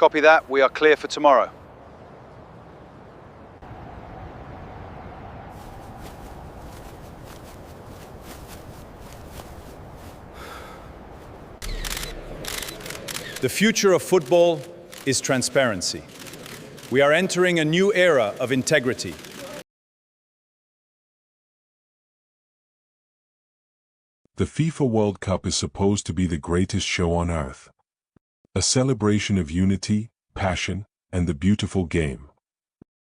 Copy that. We are clear for tomorrow. The future of football is transparency. We are entering a new era of integrity. The FIFA World Cup is supposed to be the greatest show on earth. A celebration of unity, passion, and the beautiful game.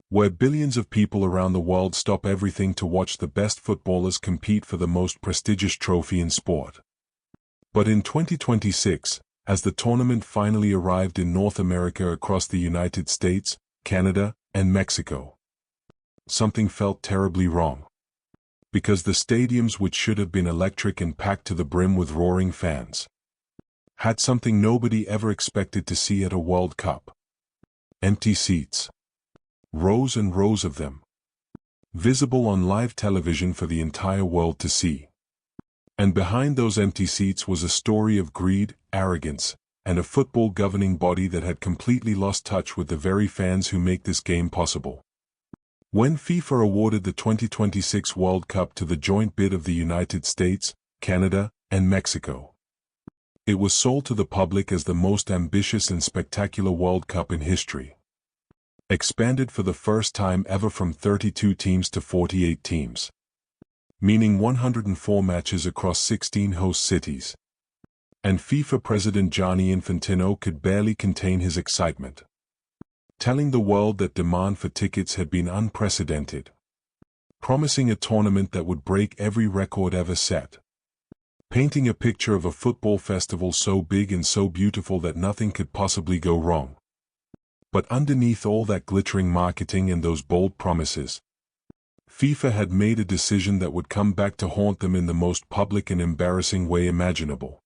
Where billions of people around the world stop everything to watch the best footballers compete for the most prestigious trophy in sport. But in 2026, as the tournament finally arrived in North America across the United States, Canada, and Mexico, something felt terribly wrong. Because the stadiums, which should have been electric and packed to the brim with roaring fans, had something nobody ever expected to see at a World Cup. Empty seats. Rows and rows of them. Visible on live television for the entire world to see. And behind those empty seats was a story of greed, arrogance, and a football governing body that had completely lost touch with the very fans who make this game possible. When FIFA awarded the 2026 World Cup to the joint bid of the United States, Canada, and Mexico, it was sold to the public as the most ambitious and spectacular World Cup in history. Expanded for the first time ever from 32 teams to 48 teams. Meaning 104 matches across 16 host cities. And FIFA President Gianni Infantino could barely contain his excitement, telling the world that demand for tickets had been unprecedented, promising a tournament that would break every record ever set, painting a picture of a football festival so big and so beautiful that nothing could possibly go wrong. But underneath all that glittering marketing and those bold promises, FIFA had made a decision that would come back to haunt them in the most public and embarrassing way imaginable.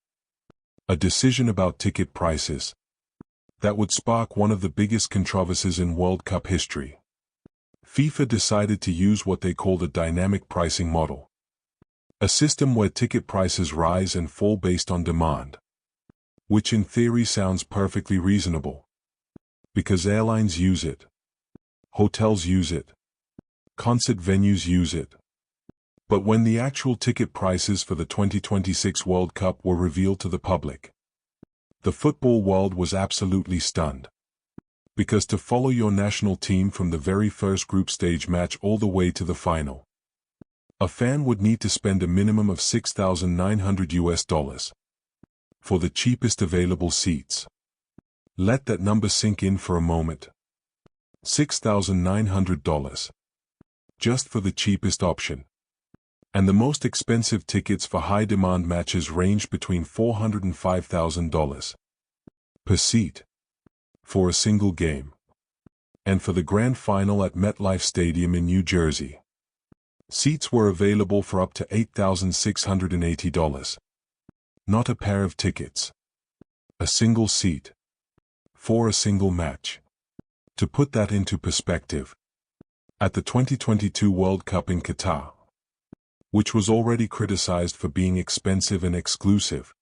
A decision about ticket prices that would spark one of the biggest controversies in World Cup history. FIFA decided to use what they called a dynamic pricing model. A system where ticket prices rise and fall based on demand. Which in theory sounds perfectly reasonable. Because airlines use it. Hotels use it. Concert venues use it. But when the actual ticket prices for the 2026 World Cup were revealed to the public, the football world was absolutely stunned. Because to follow your national team from the very first group stage match all the way to the final, a fan would need to spend a minimum of $6,900 for the cheapest available seats. Let that number sink in for a moment. $6,900. Just for the cheapest option. And the most expensive tickets for high-demand matches ranged between $400 and $5,000 per seat for a single game. And for the grand final at MetLife Stadium in New Jersey, seats were available for up to $8,680. Not a pair of tickets. A single seat. For a single match. To put that into perspective, at the 2022 World Cup in Qatar, which was already criticized for being expensive and exclusive,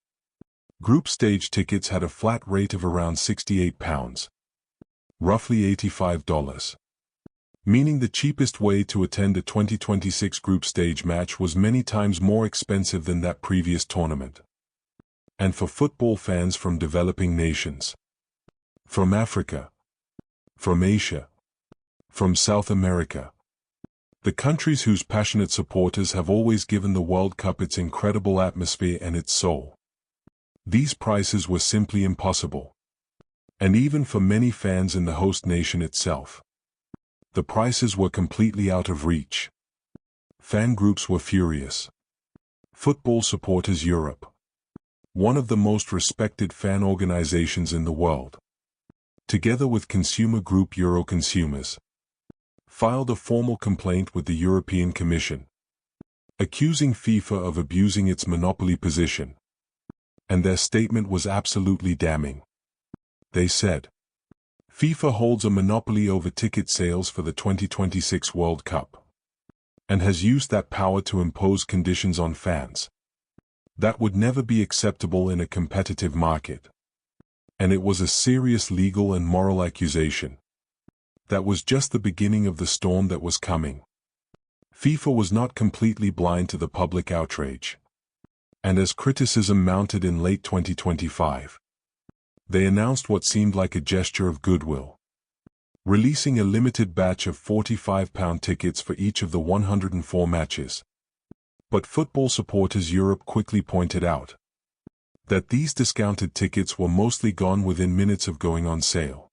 group stage tickets had a flat rate of around £68, roughly $85. Meaning the cheapest way to attend a 2026 group stage match was many times more expensive than that previous tournament. And for football fans from developing nations, from Africa, from Asia, from South America, the countries whose passionate supporters have always given the World Cup its incredible atmosphere and its soul, these prices were simply impossible. And even for many fans in the host nation itself, the prices were completely out of reach. Fan groups were furious. Football Supporters Europe, one of the most respected fan organizations in the world, together with consumer group Euroconsumers, filed a formal complaint with the European Commission, accusing FIFA of abusing its monopoly position. And their statement was absolutely damning. They said, FIFA holds a monopoly over ticket sales for the 2026 World Cup, and has used that power to impose conditions on fans that would never be acceptable in a competitive market. And it was a serious legal and moral accusation. That was just the beginning of the storm that was coming. FIFA was not completely blind to the public outrage. And as criticism mounted in late 2025, they announced what seemed like a gesture of goodwill, releasing a limited batch of £45 tickets for each of the 104 matches. But Football Supporters Europe quickly pointed out that these discounted tickets were mostly gone within minutes of going on sale,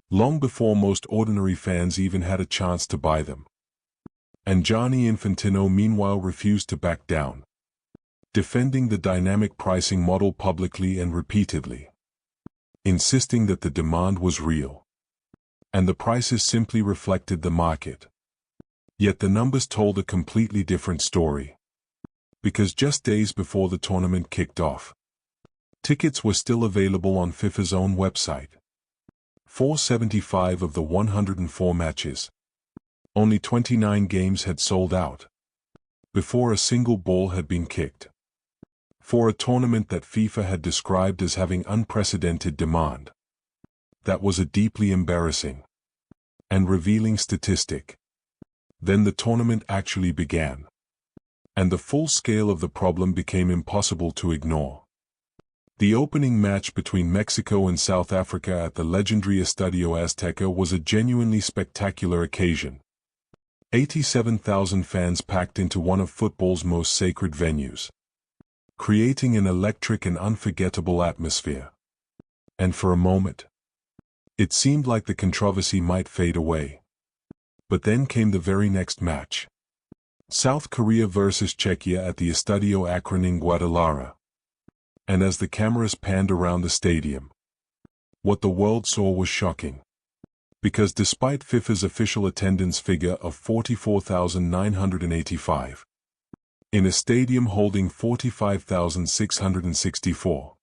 long before most ordinary fans even had a chance to buy them. And Gianni Infantino meanwhile refused to back down, defending the dynamic pricing model publicly and repeatedly, insisting that the demand was real, and the prices simply reflected the market. Yet the numbers told a completely different story. Because just days before the tournament kicked off, tickets were still available on FIFA's own website. 475 of the 104 matches. Only 29 games had sold out, before a single ball had been kicked. For a tournament that FIFA had described as having unprecedented demand. That was a deeply embarrassing and revealing statistic. Then the tournament actually began, and the full scale of the problem became impossible to ignore. The opening match between Mexico and South Africa at the legendary Estadio Azteca was a genuinely spectacular occasion. 87,000 fans packed into one of football's most sacred venues, creating an electric and unforgettable atmosphere. And for a moment, it seemed like the controversy might fade away. But then came the very next match. South Korea versus Czechia at the Estadio Akron in Guadalajara. And as the cameras panned around the stadium, what the world saw was shocking. Because despite FIFA's official attendance figure of 44,985, in a stadium holding 45,664,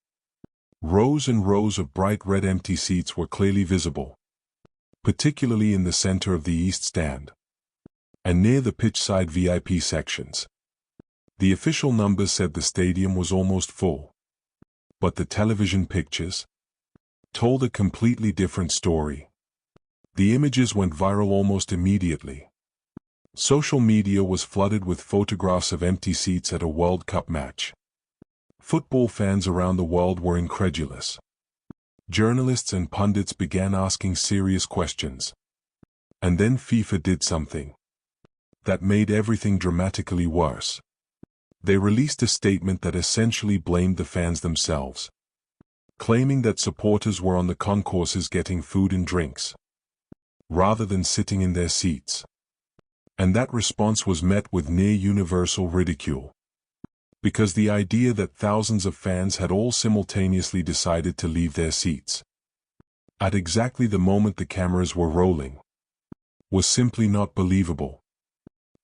rows and rows of bright red empty seats were clearly visible, particularly in the center of the East Stand, and near the pitch-side VIP sections. The official numbers said the stadium was almost full, but the television pictures told a completely different story. The images went viral almost immediately. Social media was flooded with photographs of empty seats at a World Cup match. Football fans around the world were incredulous. Journalists and pundits began asking serious questions. And then FIFA did something that made everything dramatically worse. They released a statement that essentially blamed the fans themselves, claiming that supporters were on the concourses getting food and drinks, rather than sitting in their seats. And that response was met with near-universal ridicule. Because the idea that thousands of fans had all simultaneously decided to leave their seats at exactly the moment the cameras were rolling was simply not believable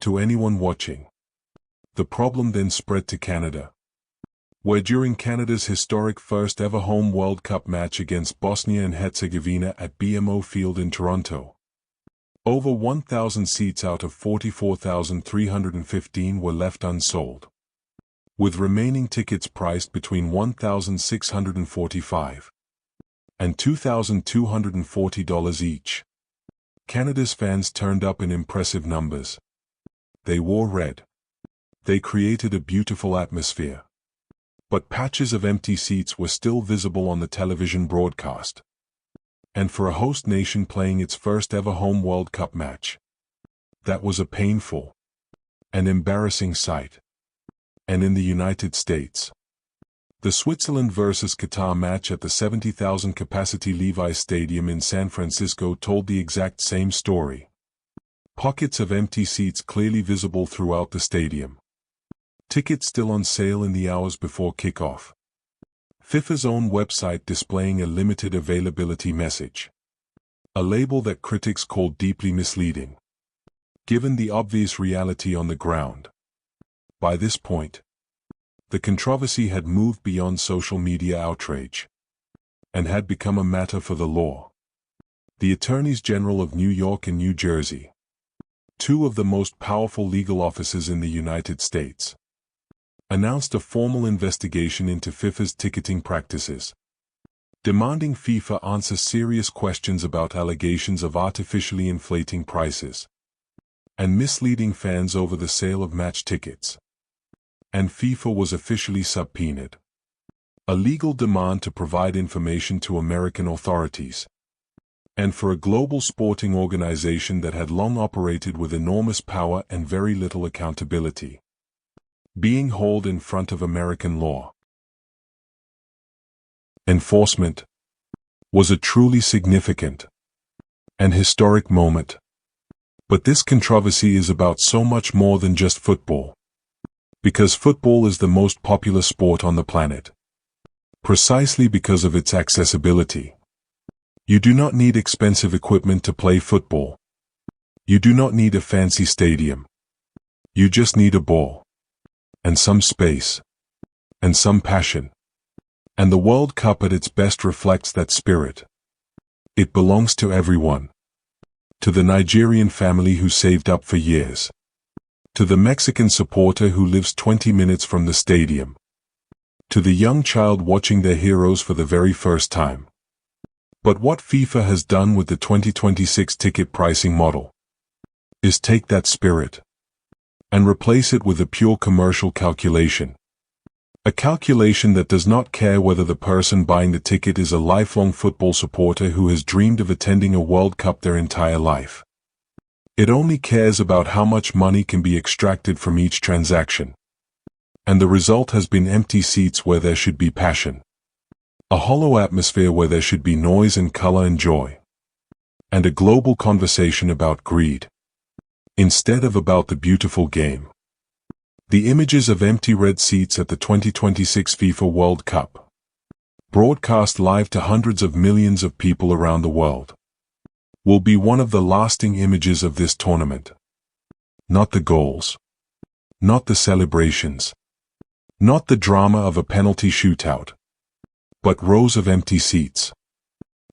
to anyone watching. The problem then spread to Canada, where during Canada's historic first-ever home World Cup match against Bosnia and Herzegovina at BMO Field in Toronto, over 1,000 seats out of 44,315 were left unsold, with remaining tickets priced between $1,645 and $2,240 each. Canada's fans turned up in impressive numbers. They wore red. They created a beautiful atmosphere. But patches of empty seats were still visible on the television broadcast. And for a host nation playing its first ever home World Cup match, that was a painful and embarrassing sight. And in the United States, the Switzerland versus Qatar match at the 70,000 capacity Levi's Stadium in San Francisco told the exact same story. Pockets of empty seats clearly visible throughout the stadium. Tickets still on sale in the hours before kickoff. FIFA's own website displaying a limited availability message. A label that critics called deeply misleading, given the obvious reality on the ground. By this point, the controversy had moved beyond social media outrage and had become a matter for the law. The Attorneys General of New York and New Jersey, two of the most powerful legal offices in the United States, announced a formal investigation into FIFA's ticketing practices. demanding FIFA answer serious questions about allegations of artificially inflating prices and misleading fans over the sale of match tickets. And FIFA was officially subpoenaed. A legal demand to provide information to American authorities, and for a global sporting organization that had long operated with enormous power and very little accountability, being hauled in front of American law enforcement was a truly significant and historic moment. But this controversy is about so much more than just football, because football is the most popular sport on the planet, precisely because of its accessibility. You do not need expensive equipment to play football. You do not need a fancy stadium. You just need a ball, and some space, and some passion. And the World Cup at its best reflects that spirit. It belongs to everyone. To the Nigerian family who saved up for years. To the Mexican supporter who lives 20 minutes from the stadium. To the young child watching their heroes for the very first time. But what FIFA has done with the 2026 ticket pricing model is take that spirit and replace it with a pure commercial calculation. A calculation that does not care whether the person buying the ticket is a lifelong football supporter who has dreamed of attending a World Cup their entire life. It only cares about how much money can be extracted from each transaction. And the result has been empty seats where there should be passion. A hollow atmosphere where there should be noise and color and joy. And a global conversation about greed, instead of about the beautiful game. The images of empty red seats at the 2026 FIFA World Cup, broadcast live to hundreds of millions of people around the world, will be one of the lasting images of this tournament. Not the goals, not the celebrations, not the drama of a penalty shootout, but rows of empty seats.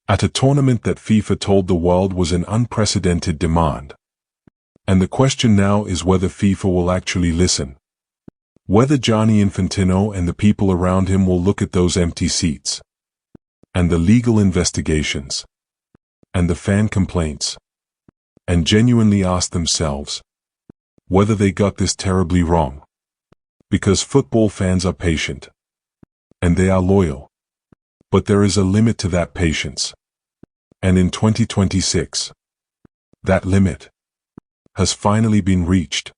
At a tournament that FIFA told the world was an unprecedented demand. And the question now is whether FIFA will actually listen. Whether Gianni Infantino and the people around him will look at those empty seats, and the legal investigations, and the fan complaints, and genuinely ask themselves whether they got this terribly wrong. Because football fans are patient, and they are loyal. But there is a limit to that patience. And in 2026, that limit has finally been reached.